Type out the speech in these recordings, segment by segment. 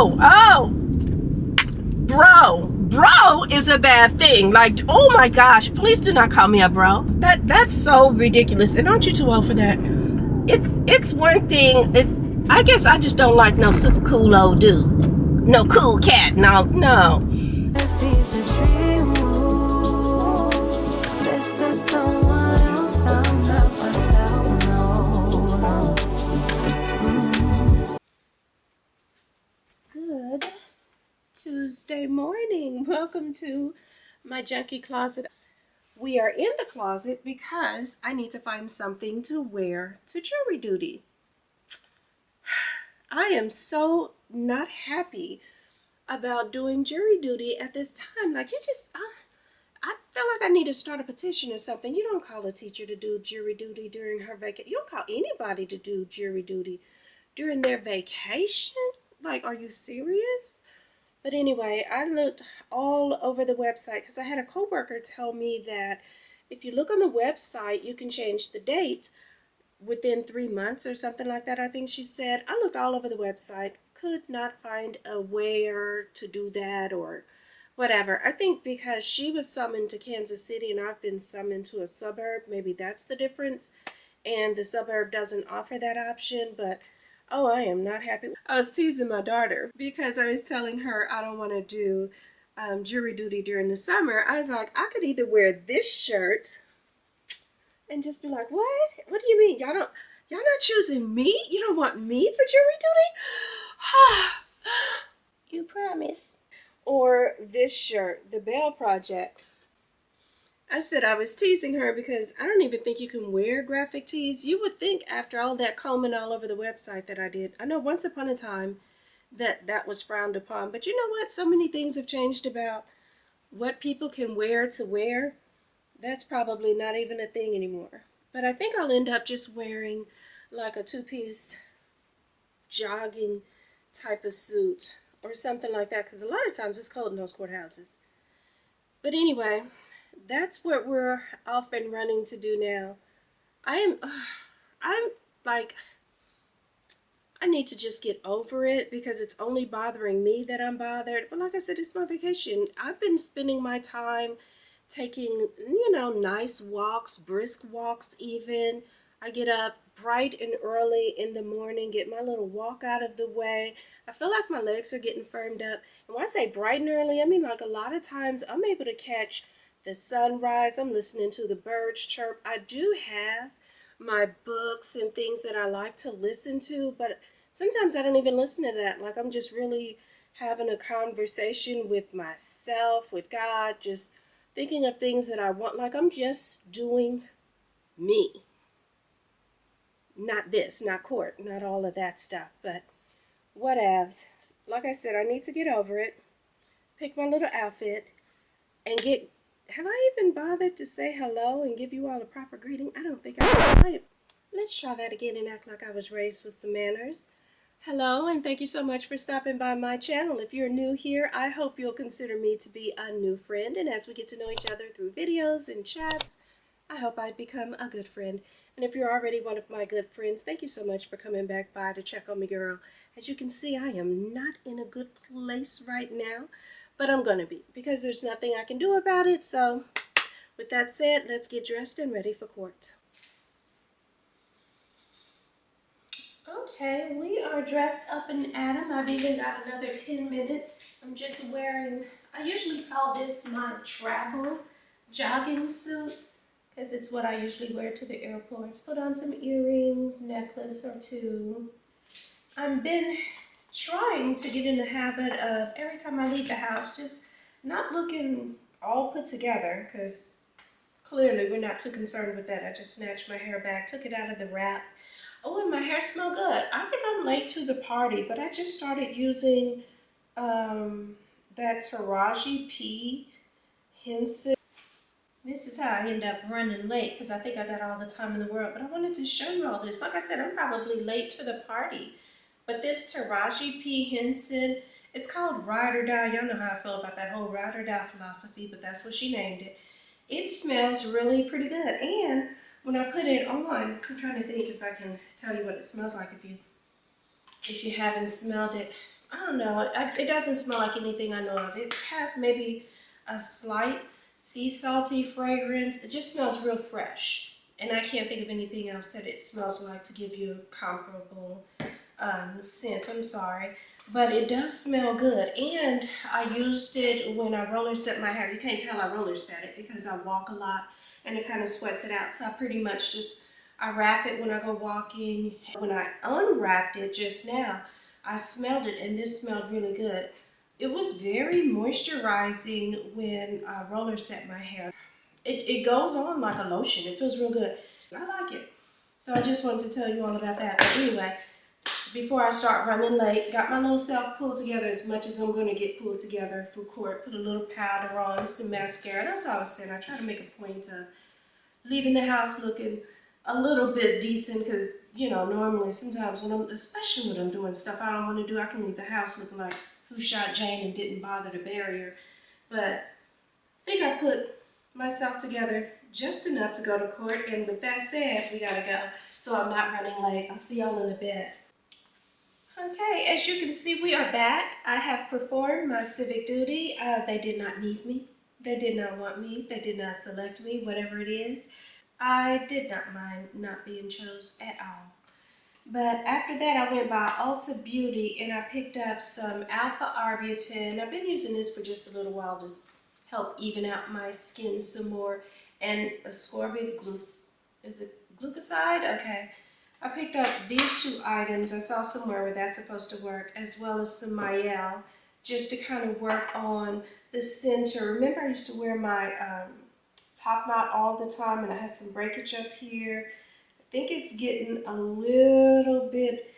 Oh, bro is a bad thing. Like, oh my gosh, please do not call me a bro. That's so ridiculous. And aren't you too old for that? It's one thing. I guess I just don't like no super cool old dude. No cool cat. No. These are dream rules. This is someone else. I'm not myself. No. Good Tuesday morning. Welcome to my junkie closet. We are in the closet because I need to find something to wear to jury duty. I am so not happy about doing jury duty at this time. Like, I feel like I need to start a petition or something. You don't call a teacher to do jury duty during her vacation. You don't call anybody to do jury duty during their vacation. Like, are you serious? But anyway, I looked all over the website because I had a coworker tell me that if you look on the website, you can change the date within 3 months or something like that, I think she said. I looked all over the website, could not find a where to do that or whatever. I think because she was summoned to Kansas City and I've been summoned to a suburb, maybe that's the difference. And the suburb doesn't offer that option, but oh, I am not happy. I was teasing my daughter because I was telling her I don't want to do jury duty during the summer. I was like, I could either wear this shirt and just be like, what? What do you mean? Y'all not choosing me? You don't want me for jury duty? You promise. Or this shirt, the Bell Project. I said I was teasing her because I don't even think you can wear graphic tees. You would think after all that combing all over the website that I did. I know once upon a time that was frowned upon. But you know what? So many things have changed about what people can wear to wear. That's probably not even a thing anymore. But I think I'll end up just wearing like a two-piece jogging type of suit or something like that because a lot of times it's cold in those courthouses. But anyway, that's what we're off and running to do now. I'm like, I need to just get over it because it's only bothering me that I'm bothered. But like I said, it's my vacation. I've been spending my time taking, nice walks, brisk walks even. I get up bright and early in the morning, get my little walk out of the way. I feel like my legs are getting firmed up. And when I say bright and early, I mean like a lot of times I'm able to catch the sunrise. I'm listening to the birds chirp. I do have my books and things that I like to listen to, but sometimes I don't even listen to that. Like I'm just really having a conversation with myself, with God, just thinking of things that I want. Like I'm just doing me. Not this, not court, not all of that stuff, but whatevs. Like I said, I need to get over it, pick my little outfit, and get. Have I even bothered to say hello and give you all a proper greeting? I don't think I have. Let's try that again and act like I was raised with some manners. Hello, and thank you so much for stopping by my channel. If you're new here, I hope you'll consider me to be a new friend. And as we get to know each other through videos and chats, I hope I become a good friend. And if you're already one of my good friends, thank you so much for coming back by to check on me, girl. As you can see, I am not in a good place right now, but I'm going to be because there's nothing I can do about it. So with that said, let's get dressed and ready for court. Okay, we are dressed up and at 'em. I've even got another 10 minutes. I'm just wearing, I usually call this my travel jogging suit because it's what I usually wear to the airports. Put on some earrings, necklace or two. I've been trying to get in the habit of every time I leave the house just not looking all put together because clearly we're not too concerned with that. I just snatched my hair back, took it out of the wrap. Oh, and my hair smells good. I think I'm late to the party, but I just started using that Taraji P. Henson. This is how I end up running late because I think I got all the time in the world. But I wanted to show you all this. Like I said, I'm probably late to the party. But this Taraji P. Henson, it's called Ride or Die. Y'all know how I feel about that whole Ride or Die philosophy, but that's what she named it. It smells really pretty good. And when I put it on, I'm trying to think if I can tell you what it smells like if you haven't smelled it. I don't know. It doesn't smell like anything I know of. It has maybe a slight sea salty fragrance. It just smells real fresh. And I can't think of anything else that it smells like to give you a comparable scent. I'm sorry. But it does smell good. And I used it when I roller set my hair. You can't tell I roller set it because I walk a lot and it kind of sweats it out. So I pretty much just, I wrap it when I go walking. When I unwrapped it just now, I smelled it and this smelled really good. It was very moisturizing when I roller set my hair. It goes on like a lotion. It feels real good. I like it. So I just wanted to tell you all about that. But anyway, before I start running late, got my little self pulled together as much as I'm going to get pulled together for court. Put a little powder on, some mascara. That's what I was saying. I try to make a point of leaving the house looking a little bit decent because, you know, normally sometimes when I'm, especially when I'm doing stuff I don't want to do, I can leave the house looking like who shot Jane and didn't bother to bury her. But I think I put myself together just enough to go to court. And with that said, we gotta go. So I'm not running late. I'll see y'all in a bit. Okay, as you can see, we are back. I have performed my civic duty. They did not need me. They did not want me. They did not select me, whatever it is. I did not mind not being chose at all. But after that, I went by Ulta Beauty and I picked up some Alpha Arbutin. I've been using this for just a little while, just help even out my skin some more. And ascorbic is it glucoside? Okay. I picked up these two items. I saw somewhere where that's supposed to work, as well as some Mielle, just to kind of work on the center. Remember, I used to wear my top knot all the time, and I had some breakage up here. I think it's getting a little bit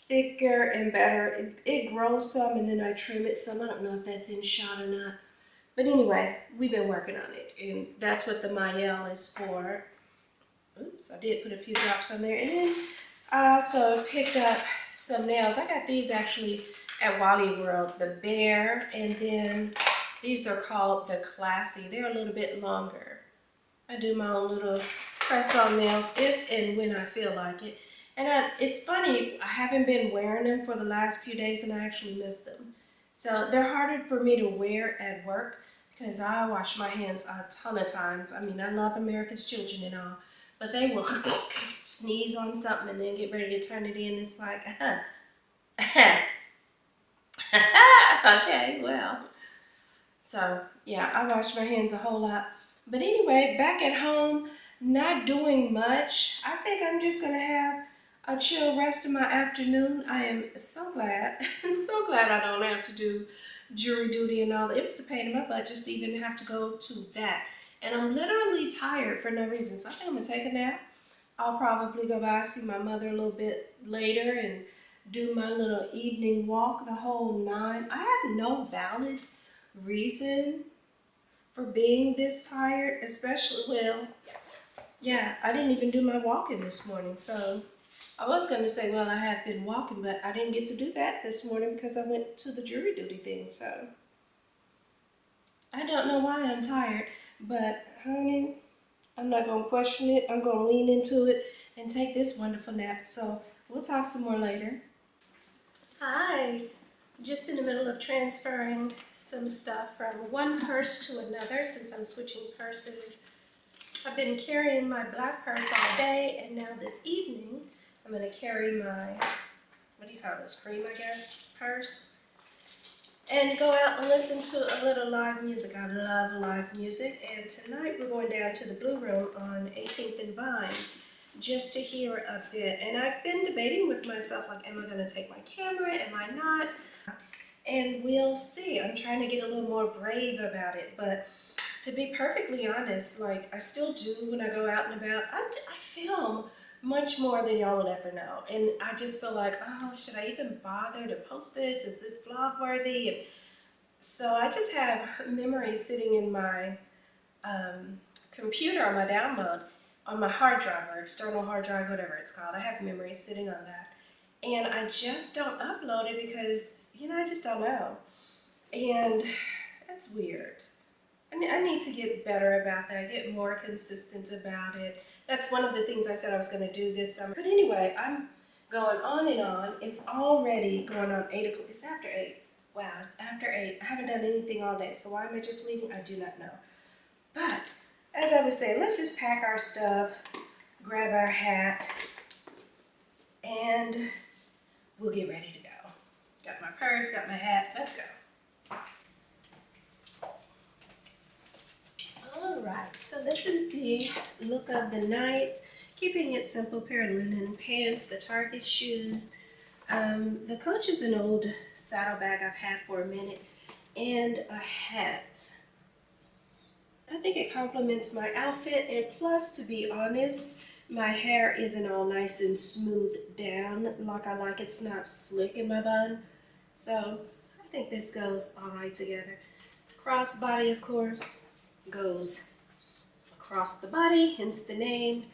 thicker and better. It grows some, and then I trim it some. I don't know if that's in shot or not. But anyway, we've been working on it, and that's what the Mielle is for. Oops, I did put a few drops on there. And then I also picked up some nails. I got these actually at Wally World, the Bear, and then these are called the Classy. They're a little bit longer. I do my own little press-on nails if and when I feel like it. And it's funny, I haven't been wearing them for the last few days and I actually miss them. So they're harder for me to wear at work because I wash my hands a ton of times. I mean, I love America's children and all, but they will sneeze on something and then get ready to turn it in. It's like, okay, well. So yeah, I wash my hands a whole lot. But anyway, back at home, not doing much. I think I'm just gonna have a chill rest of my afternoon. I am so glad, so glad I don't have to do jury duty and all that. It was a pain in my butt just to even have to go to that. And I'm literally tired for no reason. So I think I'm gonna take a nap. I'll probably go by, see my mother a little bit later and do my little evening walk, the whole nine. I have no valid reason for being this tired, especially, well, yeah, I didn't even do my walking this morning. So I was going to say, well, I have been walking, but I didn't get to do that this morning because I went to the jury duty thing. So I don't know why I'm tired, but honey, I'm not going to question it. I'm going to lean into it and take this wonderful nap. So we'll talk some more later. Hi. Just in the middle of transferring some stuff from one purse to another since I'm switching purses. I've been carrying my black purse all day, and now this evening I'm going to carry my, what do you call this, cream, I guess, purse, and go out and listen to a little live music. I love live music, and tonight we're going down to the Blue Room on 18th and Vine just to hear a bit. And I've been debating with myself, like, am I going to take my camera, am I not? And we'll see. I'm trying to get a little more brave about it, but to be perfectly honest, like I still do when I go out and about, I film much more than y'all will ever know. And I just feel like, oh, should I even bother to post this? Is this vlog worthy? And so I just have memories sitting in my computer on my download, on my hard drive or external hard drive, whatever it's called. I have memories sitting on that. And I just don't upload it because, you know, I just don't know. And that's weird. I mean, I need to get better about that, get more consistent about it. That's one of the things I said I was going to do this summer. But anyway, I'm going on and on. It's already going on 8 o'clock. It's after 8. Wow, it's after 8. I haven't done anything all day, so why am I just leaving? I do not know. But, as I was saying, let's just pack our stuff, grab our hat, and we'll get ready to go. Got my purse, got my hat, let's go. Alright, so this is the look of the night. Keeping it simple, pair of linen pants, the Target shoes. The Coach is an old saddlebag I've had for a minute, and a hat. I think it complements my outfit, and plus, to be honest, my hair isn't all nice and smoothed down like I like. It's not slick in my bun, so I think this goes all right together. Crossbody, of course, goes across the body, hence the name.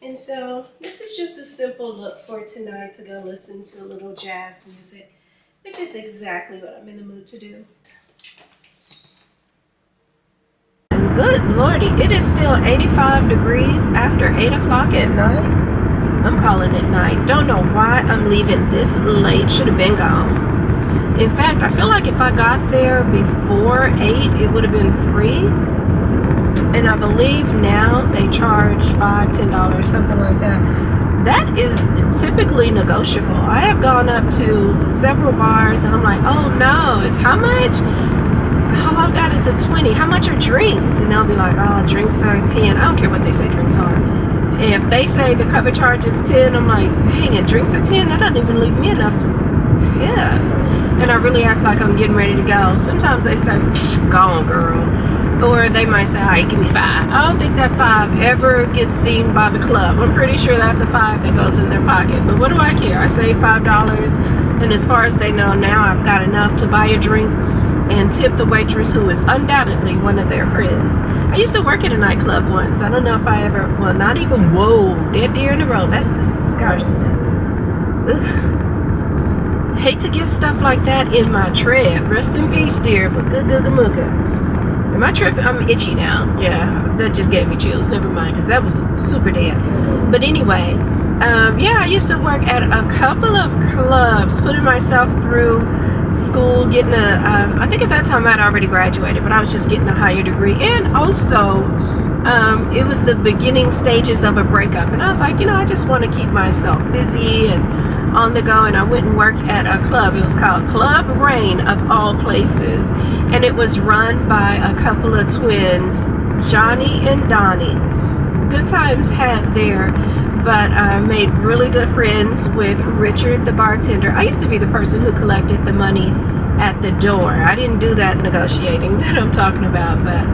And so this is just a simple look for tonight to go listen to a little jazz music, which is exactly what I'm in the mood to do. Good lordy, it is still 85 degrees after 8 o'clock at night. I'm calling it night. Don't know why I'm leaving this late. Should have been gone. In fact, I feel like if I got there before 8, it would have been free. And I believe now they charge $5, $10, something like that. That is typically negotiable. I have gone up to several bars and I'm like, oh no, it's how much? All I've got is a 20. How much are drinks? And they'll be like, oh, drinks are 10. I don't care what they say drinks are. If they say the cover charge is 10, I'm like, dang, and drinks are 10? That doesn't even leave me enough to tip. And I really act like I'm getting ready to go. Sometimes they say, go on, girl. Or they might say, all right, give me 5. I don't think that 5 ever gets seen by the club. I'm pretty sure that's a 5 that goes in their pocket. But what do I care? I save $5. And as far as they know now, I've got enough to buy a drink and tip the waitress, who is undoubtedly one of their friends. I used to work at a nightclub once. I don't know if I ever, well, not even, whoa, dead deer in the road. That's disgusting. Ugh. Hate to get stuff like that in my tread. Rest in peace, dear, but good, good, good. Am I tripping? I'm itchy now. Yeah, that just gave me chills. Never mind, because that was super dead. But anyway, yeah, I used to work at a couple of clubs, putting myself through school, getting I think at that time I'd already graduated, but I was just getting a higher degree. And also, it was the beginning stages of a breakup. And I was like, I just want to keep myself busy and on the go. And I went and worked at a club. It was called Club Rain, of all places. And it was run by a couple of twins, Johnny and Donnie. Good times had there. But I made really good friends with Richard, the bartender. I used to be the person who collected the money at the door. I didn't do that negotiating that I'm talking about, but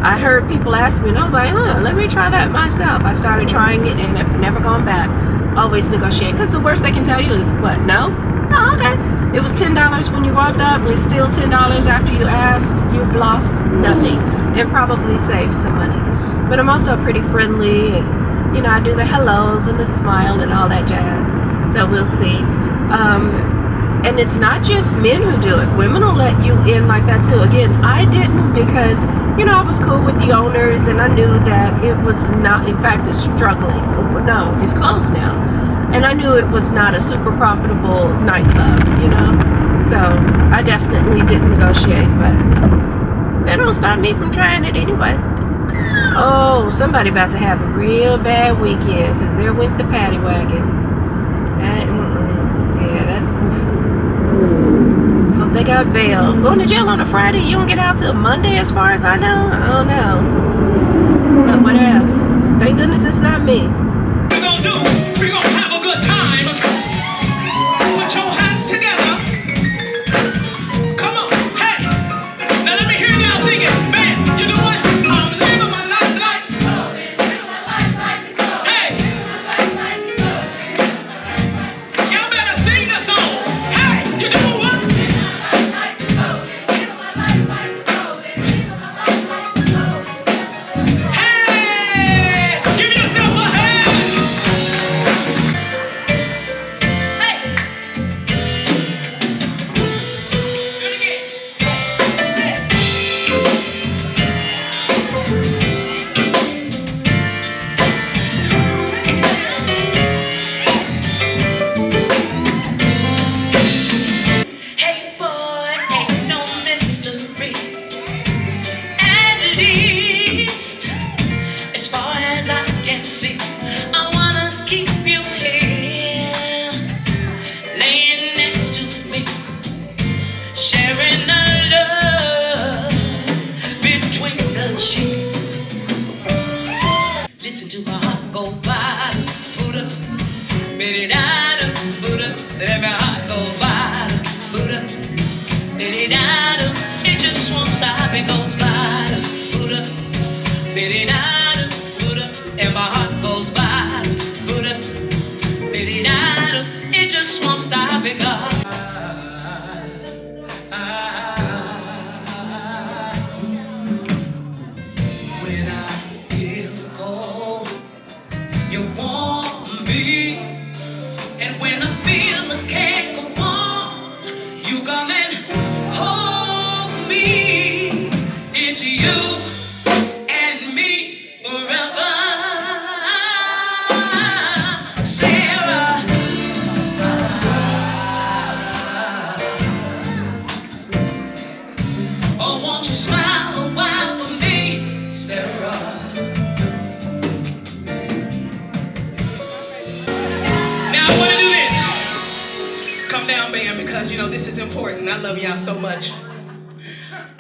I heard people ask me, and I was like, let me try that myself. I started trying it, and I've never gone back. Always negotiate, because the worst they can tell you is, what, no? Oh, okay. It was $10 when you walked up, and it's still $10 after you ask. You've lost nothing, and probably saved some money. But I'm also pretty friendly, and I do the hellos and the smile and all that jazz. So we'll see. And it's not just men who do it. Women will let you in like that too. Again, I didn't, because, I was cool with the owners and I knew that it was not, in fact, it's struggling. No, it's closed now. And I knew it was not a super profitable nightclub, So I definitely didn't negotiate, but that don't stop me from trying it anyway. Oh, somebody about to have a real bad weekend, because there went the paddy wagon. Yeah, that's oof. Hope they got bail. Going to jail on a Friday, you don't get out till Monday as far as I know? I don't know. But what else? Thank goodness it's not me. We're gonna do, we're gonna have a good time. Put your hands together. Come on, hey. Now let me hear y'all sing it. Man, you know what? I'm living my life like. Hey. Y'all better sing the song. Hey, you do what? Hey, give yourself a hand. sharing a love between the sheets. Listen to my heart go by, Buddha, biddy-da-da, Buddha, let my heart go by, Buddha, biddy-da-da, it just won't stop, it goes by, Buddha, biddy-da-da, Buddha, and my heart goes by, Buddha, biddy-da-da, it just won't stop, it goes. When I feel cold, you warm me, and when I feel I can't go on, you come and hold me. It's you and me forever, Sarah. Oh, won't you smile a while for me, Sarah? Now I want to do this. Come down, band, because you know this is important. I love y'all so much.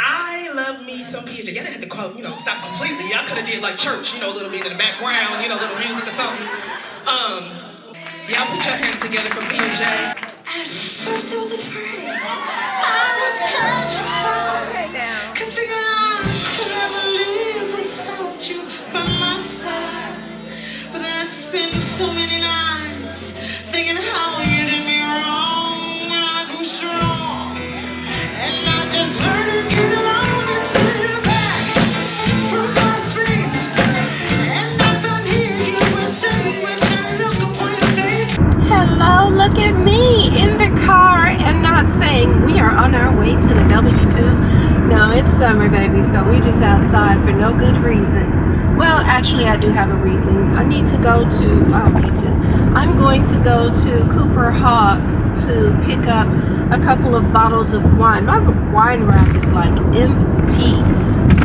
I love me some Peeves. Y'all didn't have to call, stop completely. Y'all could have did like church, a little bit in the background, little music or something. Y'all put your hands together for Peeves. At first I was afraid. I was petrified. Cause thinking I could ever live without you by my side. But then I spent so many nights thinking how you did me wrong, and I grew strong. And I just learned to get along and turn it back from my space. And I found here you with that look upon your face. Hello, look at me in the car and not saying we are on our way to the W2. No, it's summer, baby, so we just outside for no good reason. Well, actually, I do have a reason. I'm going to go to Cooper Hawk to pick up a couple of bottles of wine. My wine rack is like empty.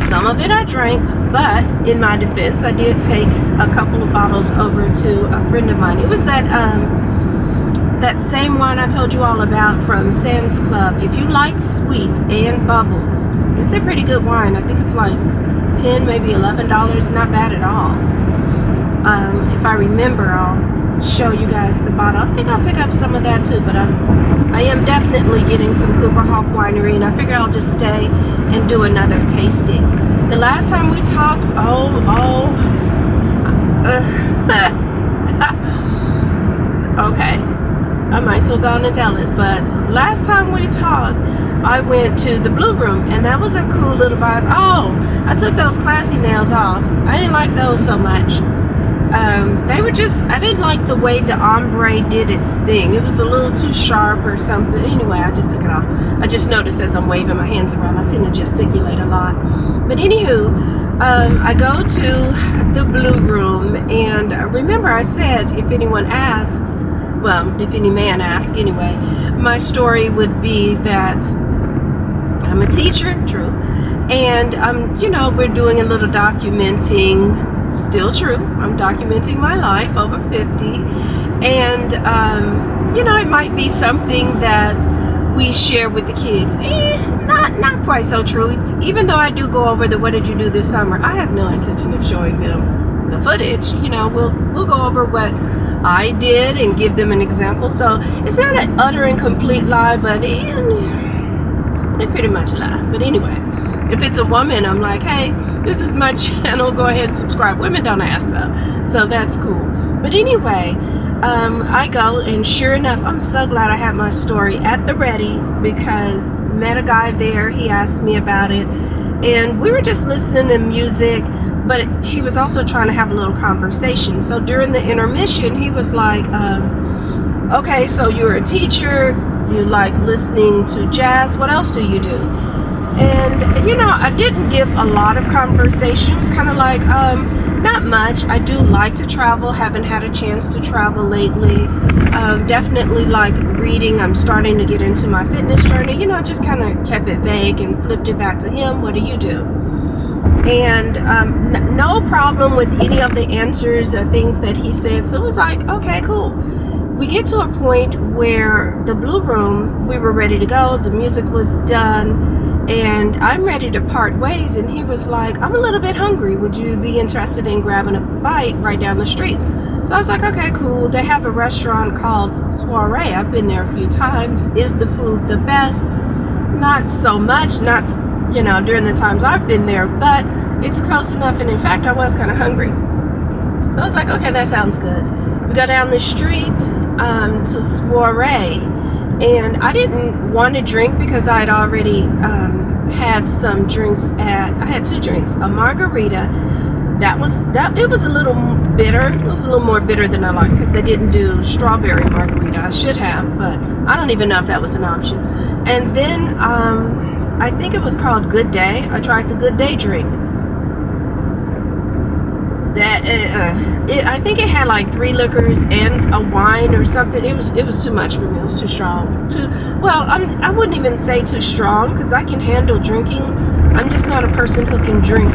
Some of it I drank, but in my defense, I did take a couple of bottles over to a friend of mine. It was that same wine I told you all about from Sam's Club. If you like sweet and bubbles, it's a pretty good wine. I think it's like $10, maybe $11. Not bad at all. If I remember, I'll show you guys the bottle. I think I'll pick up some of that too, but I am definitely getting some Cooper Hawk winery, and I figure I'll just stay and do another tasting. The last time we talked, okay, I might as well go on and tell it, but last time we talked, I went to the Blue Room, and that was a cool little vibe. Oh, I took those classy nails off. I didn't like those so much. They were just, I didn't like the way the ombre did its thing. It was a little too sharp or something. Anyway, I just took it off. I just noticed as I'm waving my hands around, I tend to gesticulate a lot. But anywho, I go to the Blue Room, and remember I said if anyone asks, well, if any man asks anyway, my story would be that I'm a teacher, true, and we're doing a little documenting. Still true. I'm documenting my life over 50, and it might be something that we share with the kids. Not quite so true. Even though I do go over the what did you do this summer, I have no intention of showing them the footage. We'll go over what I did and give them an example. So it's not an utter and complete lie, but they pretty much lie. But anyway, if it's a woman, I'm like, hey, this is my channel, go ahead and subscribe. Women don't ask though, so that's cool. But anyway, I go, and sure enough, I'm so glad I had my story at the ready, because met a guy there, he asked me about it, and we were just listening to music, but he was also trying to have a little conversation. So during the intermission, he was like, okay, so you're a teacher, you like listening to jazz, what else do you do? And I didn't give a lot of conversation. It was kind of like, not much. I do like to travel, haven't had a chance to travel lately. Definitely like reading. I'm starting to get into my fitness journey. Just kind of kept it vague and flipped it back to him. What do you do? And no problem with any of the answers or things that he said. So it was like, okay, cool. we get to a point where the Blue Room, we were ready to go, the music was done, and I'm ready to part ways, and he was like, I'm a little bit hungry, would you be interested in grabbing a bite right down the street? So I was like, okay, cool. They have a restaurant called Soiree. I've been there a few times. Is the food the best? Not so much, not, during the times I've been there, but it's close enough, and in fact, I was kind of hungry. So I was like, okay, that sounds good. We go down the street to Soiree, and I didn't want to drink because I had already had some drinks I had 2 drinks, a margarita. It was a little bitter. It was a little more bitter than I like because they didn't do strawberry margarita. I should have, but I don't even know if that was an option. And then I think it was called Good Day. I tried the Good Day drink. I think it had like 3 liquors and a wine or something. It was too much for me. It was too strong. I wouldn't even say too strong because I can handle drinking. I'm just not a person who can drink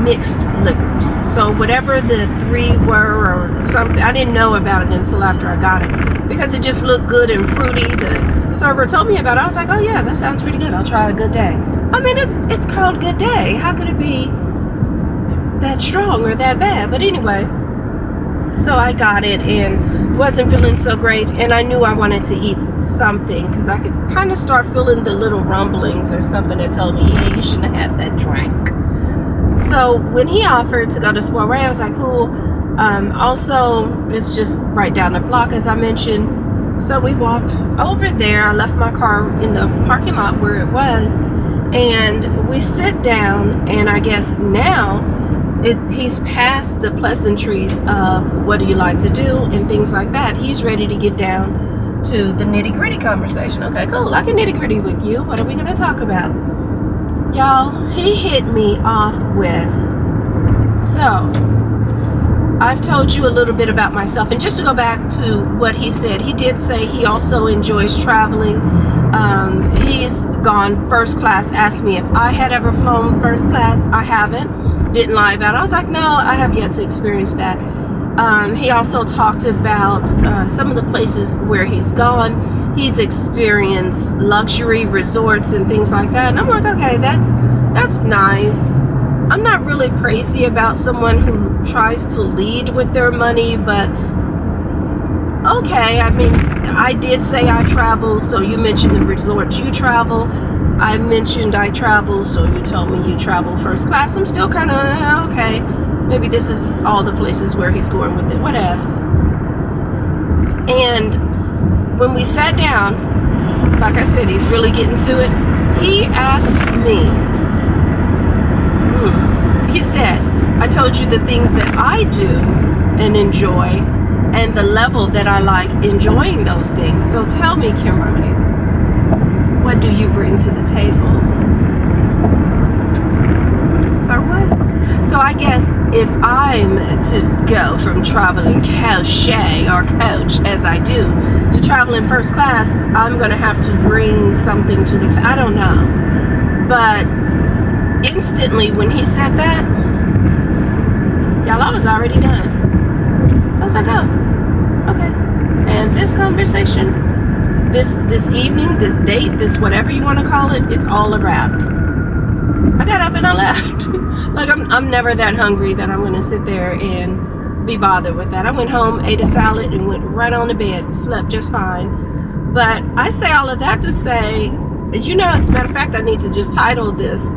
mixed liquors. So whatever the 3 were or something, I didn't know about it until after I got it because it just looked good and fruity. The server told me about it. I was like, oh yeah, that sounds pretty good. I'll try a Good Day. I mean, it's called Good Day. How could it be that strong or that bad? But anyway, so I got it and wasn't feeling so great, and I knew I wanted to eat something because I could kind of start feeling the little rumblings or something that told me, hey, you shouldn't have had that drink. So when he offered to go to Soiree, I was like, cool. Also, it's just right down the block, as I mentioned. So we walked over there. I left my car in the parking lot where it was, and we sit down, and I guess now he's past the pleasantries of what do you like to do and things like that. He's ready to get down to the nitty-gritty conversation. Okay, cool. I can nitty-gritty with you. What are we going to talk about? Y'all, he hit me off with, so I've told you a little bit about myself, and just to go back to what he said, he did say he also enjoys traveling. He's gone first class. Asked me if I had ever flown first class. I haven't. Didn't lie about it. I was like, no, I have yet to experience that. He also talked about some of the places where he's gone. He's experienced luxury resorts and things like that. And I'm like, okay, that's nice. I'm not really crazy about someone who tries to lead with their money, but okay. I mean, I did say I travel, so you mentioned the resorts you travel. I mentioned I travel, so you told me you travel first class. I'm still kind of, okay, maybe this is all the places where he's going with it, whatevs. And when we sat down, like I said, he's really getting to it. He asked me, he said, I told you the things that I do and enjoy and the level that I like enjoying those things. So tell me, Kymberly, what do you bring to the table? So what? So I guess if I'm to go from traveling coach as I do to traveling first class, I'm going to have to bring something to the table. I don't know. But instantly when he said that, y'all, I was already done. I was like, oh, okay. And this conversation, this evening, this date, this whatever you want to call it, it's all a wrap. I got up and I left. Like, I'm never that hungry that I'm going to sit there and be bothered with that. I went home, ate a salad, and went right on to bed. Slept just fine. But I say all of that to say, as a matter of fact, I need to just title this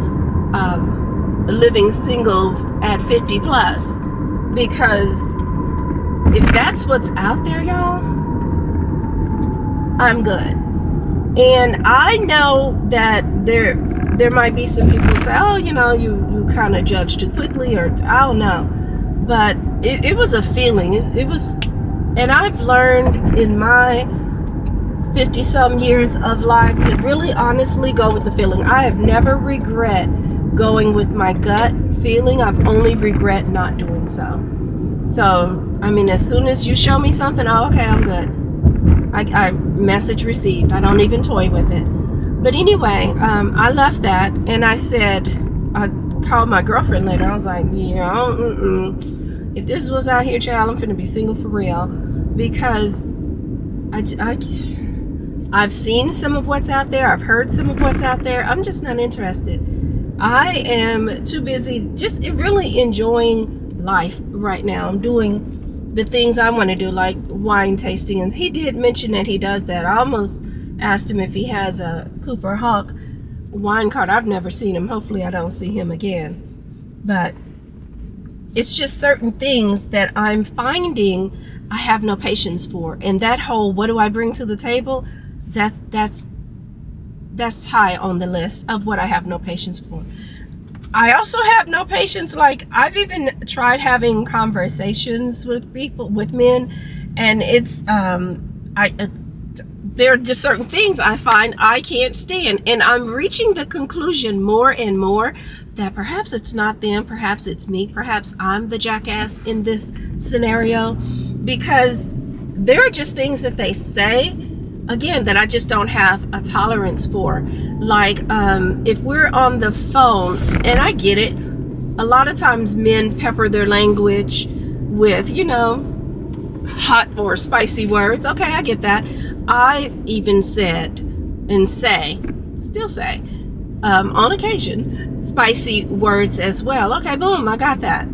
Living Single at 50 Plus. Because if that's what's out there, y'all, I'm good. And I know that there might be some people who say, oh, you kind of judge too quickly, or I don't know. But it was a feeling. It was, and I've learned in my 50-some years of life to really honestly go with the feeling. I have never regret going with my gut feeling. I've only regret not doing so. So, I mean, as soon as you show me something, oh, okay, I'm good. I message received. I don't even toy with it. But anyway, I left that, and I said, I called my girlfriend later. I was like, if this was out here, child, I'm finna be single for real. Because I've seen some of what's out there. I've heard some of what's out there. I'm just not interested. I am too busy just really enjoying life right now. I'm doing the things I want to do, like wine tasting. And he did mention that he does that. I almost asked him if he has a Cooper Hawk wine cart. I've never seen him. Hopefully I don't see him again. But it's just certain things that I'm finding I have no patience for. And that whole, what do I bring to the table? That's high on the list of what I have no patience for. I also have no patience, like I've even tried having conversations with people, with men, and it's there are just certain things I find I can't stand, and I'm reaching the conclusion more and more that perhaps it's not them, perhaps it's me, perhaps I'm the jackass in this scenario, because there are just things that they say, again, that I just don't have a tolerance for. Like if we're on the phone, and I get it, a lot of times men pepper their language with, hot or spicy words. Okay, I get that. I even said and still say, on occasion, spicy words as well. Okay, boom, I got that.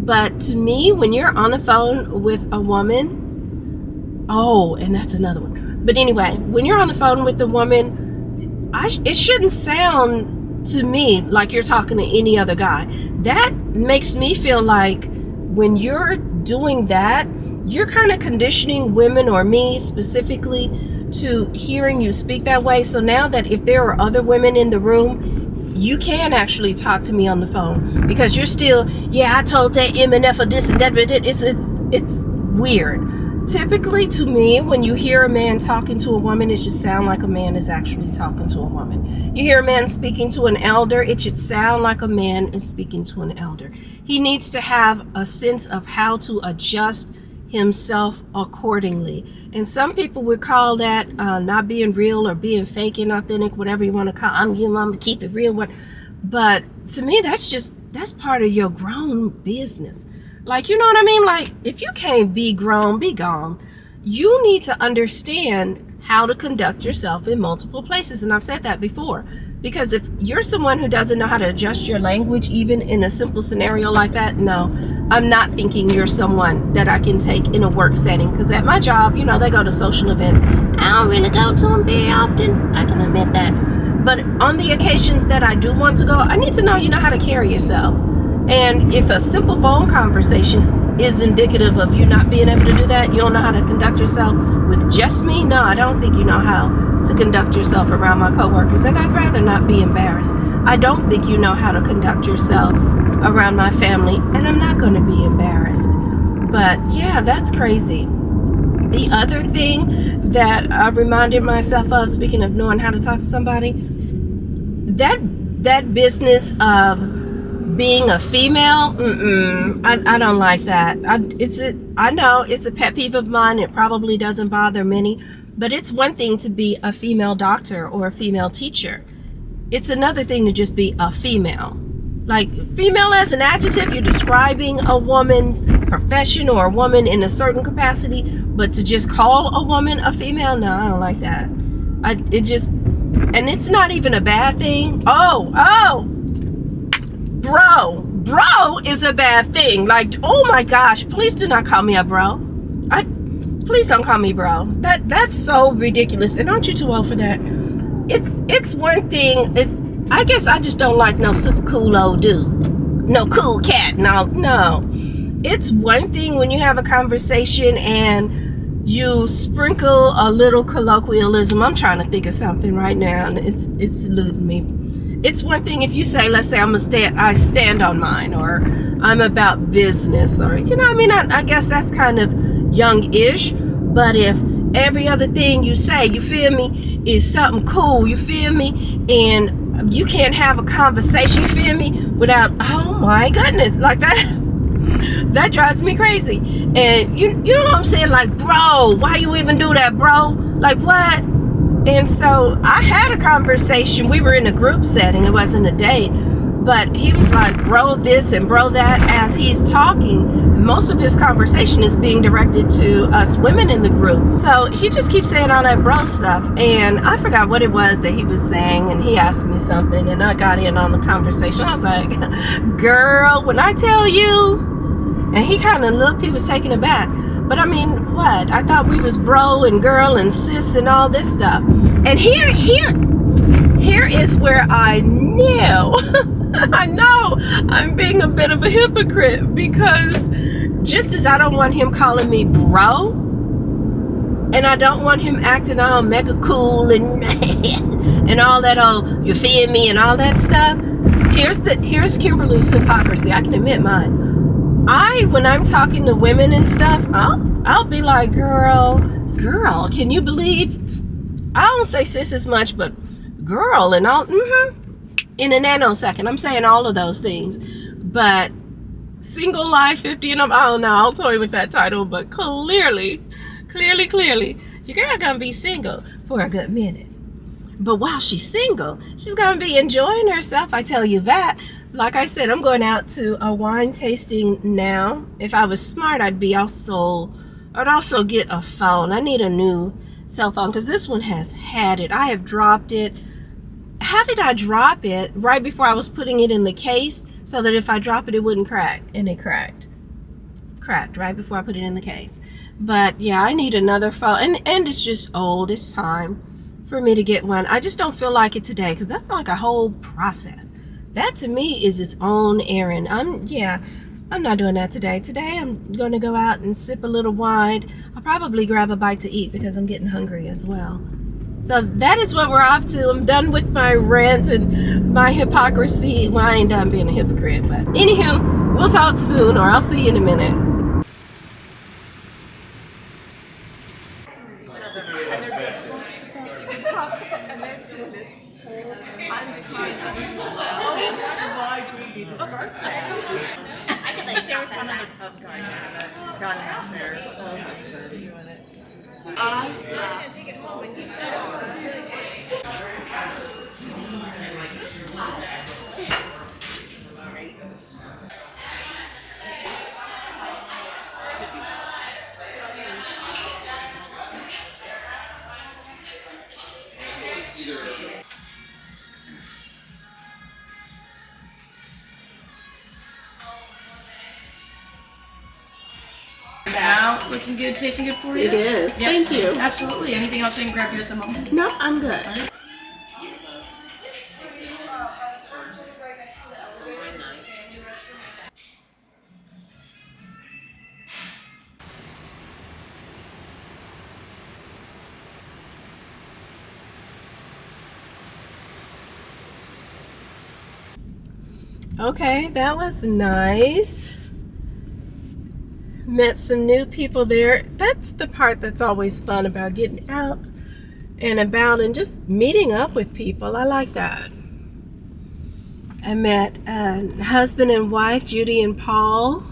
But to me, when you're on the phone with a woman, oh, and that's another one. But anyway, when you're on the phone with a woman, it shouldn't sound to me like you're talking to any other guy. That makes me feel like when you're doing that, you're kind of conditioning women, or me specifically, to hearing you speak that way. So now that if there are other women in the room, you can actually talk to me on the phone, because you're still, I told that MNF or this and that, but it's weird. Typically, to me, when you hear a man talking to a woman, it should sound like a man is actually talking to a woman. You hear a man speaking to an elder, it should sound like a man is speaking to an elder. He needs to have a sense of how to adjust himself accordingly. And some people would call that not being real or being fake and authentic, whatever you want to call it. I'm gonna keep it real. But to me, that's part of your grown business. Like, you know what I mean? Like, if you can't be grown, be gone. You need to understand how to conduct yourself in multiple places. And I've said that before. Because if you're someone who doesn't know how to adjust your language, even in a simple scenario like that, no, I'm not thinking you're someone that I can take in a work setting. Because at my job, they go to social events. I don't really go to them very often. I can admit that. But on the occasions that I do want to go, I need to know you know how to carry yourself. And if a simple phone conversation is indicative of you not being able to do that, you don't know how to conduct yourself with just me, no, I don't think you know how to conduct yourself around my coworkers, and I'd rather not be embarrassed. I don't think you know how to conduct yourself around my family, and I'm not going to be embarrassed. But yeah, that's crazy. The other thing that I reminded myself of, speaking of knowing how to talk to somebody, that business of being a female, I don't like that. I know it's a pet peeve of mine. It probably doesn't bother many, but it's one thing to be a female doctor or a female teacher. It's another thing to just be a female. Like, female as an adjective, you're describing a woman's profession or a woman in a certain capacity, but to just call a woman a female, no, I don't like that. And it's not even a bad thing. Bro is a bad thing. Like, oh my gosh, please do not call me a bro. Please don't call me bro. That's so ridiculous. And aren't you too old for that? It's one thing. I guess I just don't like no super cool old dude. No cool cat. No. It's one thing when you have a conversation and you sprinkle a little colloquialism. I'm trying to think of something right now, and it's eluding me. It's one thing if you say, let's say I stand on mine, or I'm about business, or, I guess that's kind of young-ish. But if every other thing you say, you feel me, is something cool, you feel me, and you can't have a conversation, you feel me, without, oh my goodness, like that drives me crazy. And you know what I'm saying? Like, bro, why you even do that, bro? Like, what? And so I had a conversation. We were in a group setting. It wasn't a date. But he was like, bro this and bro that, as he's talking. most of his conversation is being directed to us women in the group. So he just keeps saying all that bro stuff. And I forgot what it was that he was saying. And he asked me something. And I got in on the conversation. I was like, girl, when I tell you. And he kind of looked. He was taken aback. But I mean, what? I thought we was bro and girl and sis and all this stuff. And here is where I knew. I know I'm being a bit of a hypocrite, because just as I don't want him calling me bro, and I don't want him acting all mega cool and and all that, oh, you feel me, and all that stuff. Here's Kymberly's hypocrisy. I can admit mine. When I'm talking to women and stuff, I'll be like, girl, can you believe? I don't say sis as much, but girl, and I'll in a nanosecond. I'm saying all of those things. But single life 50 and I don't know, I'll toy with that title, but clearly, your girl gonna be single for a good minute. But while she's single, she's gonna be enjoying herself, I tell you that. Like I said, I'm going out to a wine tasting now. If I was smart, I'd also get a phone. I need a new cell phone, because this one has had it. I have dropped it. How did I drop it? Right before I was putting it in the case, so that if I drop it, it wouldn't crack. And it cracked right before I put it in the case. But yeah, I need another phone, and it's just old. It's time for me to get one. I just don't feel like it today, because that's like a whole process. That to me is its own errand. I'm not doing that today. Today I'm going to go out and sip a little wine. I'll probably grab a bite to eat, because I'm getting hungry as well. So that is what we're off to. I'm done with my rant and my hypocrisy. Well, I ain't done being a hypocrite, but anywho, we'll talk soon, or I'll see you in a minute. There was some other pub guy that got out there. Now, looking good, tasting good for you? It is. Yep. Thank you. Absolutely. Anything else I can grab you at the moment? No, I'm good. Okay, that was nice. Met some new people there. That's the part that's always fun about getting out and about and just meeting up with people. I like that. I met husband and wife, Judy and Paul.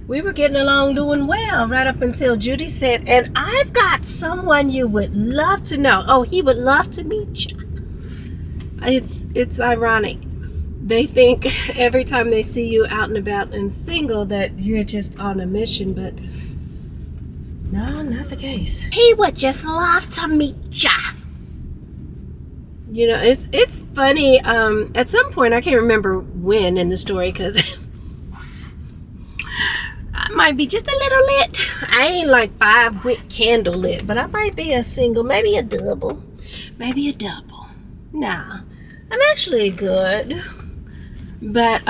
We were getting along doing well right up until Judy said, and I've got someone you would love to know. Oh, he would love to meet you. It's ironic. They think every time they see you out and about and single that you're just on a mission, but no, not the case. He would just love to meet ya. You know, it's funny. At some point, I can't remember when in the story, because I might be just a little lit. I ain't like 5 wick candle lit, but I might be a single, maybe a double. Nah, I'm actually good. But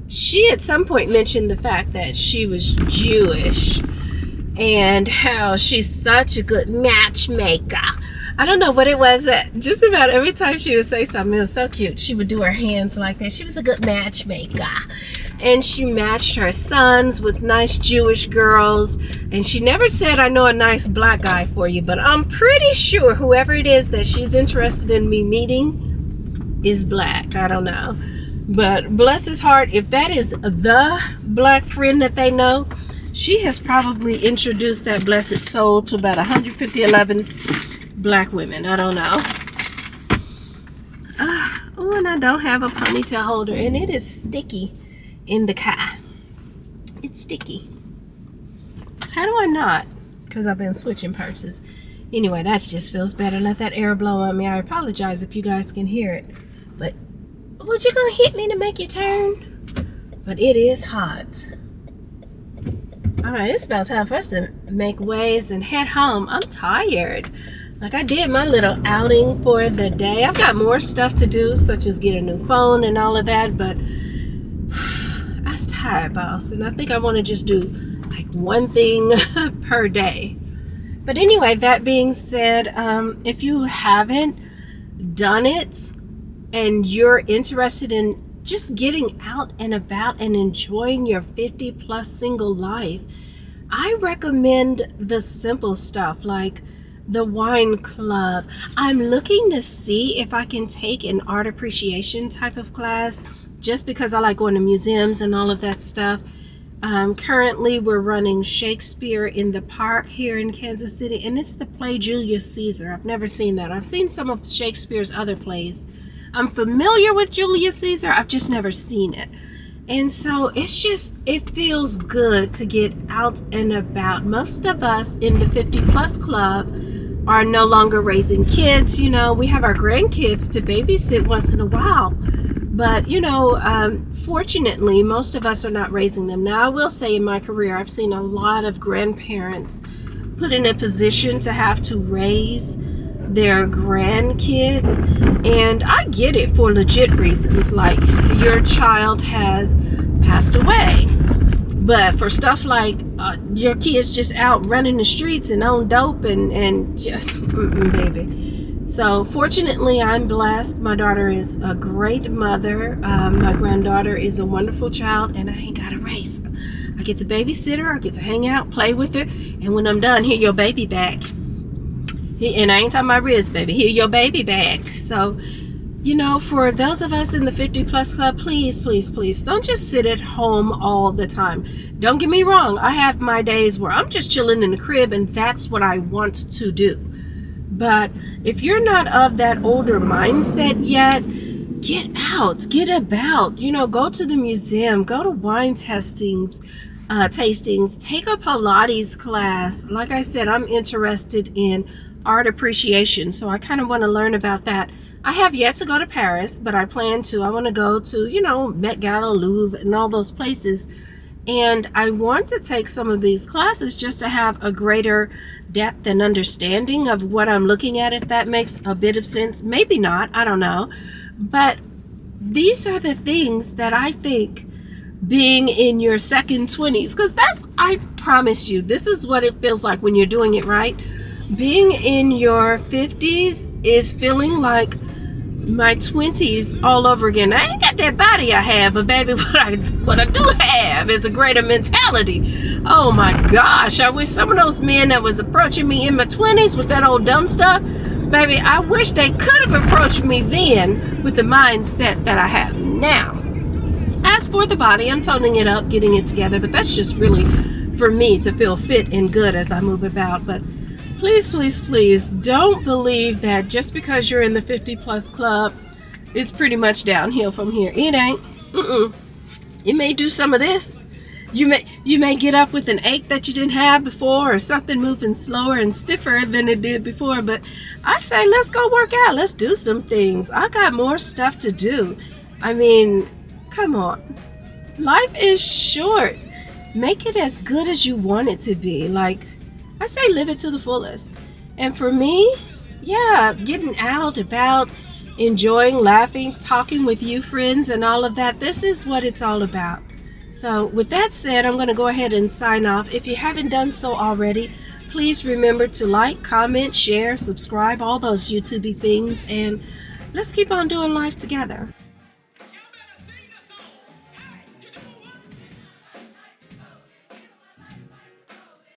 she at some point mentioned the fact that she was Jewish and how she's such a good matchmaker. I don't know what it was that just about every time she would say something, it was so cute. She would do her hands like that. She was a good matchmaker. And she matched her sons with nice Jewish girls. And she never said, I know a nice black guy for you, but I'm pretty sure whoever it is that she's interested in me meeting is black. I don't know. But bless his heart, if that is the black friend that they know, she has probably introduced that blessed soul to about 111 black women. I don't know. Oh, and I don't have a ponytail holder, and it is sticky in the car. It's sticky. How do I not? Because I've been switching purses. Anyway, that just feels better. Let that air blow on me. I apologize if you guys can hear it. But was you gonna hit me to make you turn? But it is hot. Alright, it's about time for us to make waves and head home. I'm tired. Like, I did my little outing for the day. I've got more stuff to do, such as get a new phone and all of that, but I was tired, boss. And I think I want to just do like one thing per day. But anyway, that being said, if you haven't done it and you're interested in just getting out and about and enjoying your 50 plus single life, I recommend the simple stuff like the wine club. I'm looking to see if I can take an art appreciation type of class, just because I like going to museums and all of that stuff. Currently we're running Shakespeare in the Park here in Kansas City, and it's the play Julius Caesar. I've never seen that. I've seen some of Shakespeare's other plays. I'm familiar with Julius Caesar, I've just never seen it. And so it feels good to get out and about. Most of us in the 50 plus club are no longer raising kids. You know, we have our grandkids to babysit once in a while. But, you know, fortunately, most of us are not raising them. Now, I will say in my career, I've seen a lot of grandparents put in a position to have to raise their grandkids. And I get it for legit reasons, like your child has passed away. But for stuff like your kids just out running the streets and on dope and just, baby. So fortunately, I'm blessed. My daughter is a great mother. My granddaughter is a wonderful child, and I ain't got to raise her. I get to babysit her. I get to hang out, play with her. And when I'm done, here your baby back. And I ain't talking about Riz, baby. Here your baby back. So, you know, for those of us in the 50 plus club, please, please, please don't just sit at home all the time. Don't get me wrong. I have my days where I'm just chilling in the crib, and that's what I want to do. But if you're not of that older mindset yet, get out, get about, you know, go to the museum, go to wine tastings, take a Pilates class. Like I said, I'm interested in art appreciation, so I kind of want to learn about that. I have yet to go to Paris, but I plan to. I want to go to, you know, Met Gala, Louvre, and all those places. And I want to take some of these classes just to have a greater depth and understanding of what I'm looking at, if that makes a bit of sense. Maybe not, I don't know. But these are the things that I think being in your second 20s, because that's, I promise you, this is what it feels like when you're doing it right. Being in your 50s is feeling like my 20s all over again. I ain't got that body I have, but baby, what I do have is a greater mentality. Oh my gosh, I wish some of those men that was approaching me in my 20s with that old dumb stuff, baby, I wish they could have approached me then with the mindset that I have now. As for the body, I'm toning it up, getting it together, but that's just really for me to feel fit and good as I move about. But please, please, please don't believe that just because you're in the 50 plus club, it's pretty much downhill from here. It ain't. It may do some of this. You may get up with an ache that you didn't have before, or something moving slower and stiffer than it did before. But I say, let's go work out. Let's do some things. I got more stuff to do. I mean, come on. Life is short. Make it as good as you want it to be. Like, I say live it to the fullest. And for me, yeah, getting out, about, enjoying, laughing, talking with you friends and all of that, this is what it's all about. So with that said, I'm going to go ahead and sign off. If you haven't done so already, please remember to like, comment, share, subscribe, all those YouTube-y things, and let's keep on doing life together.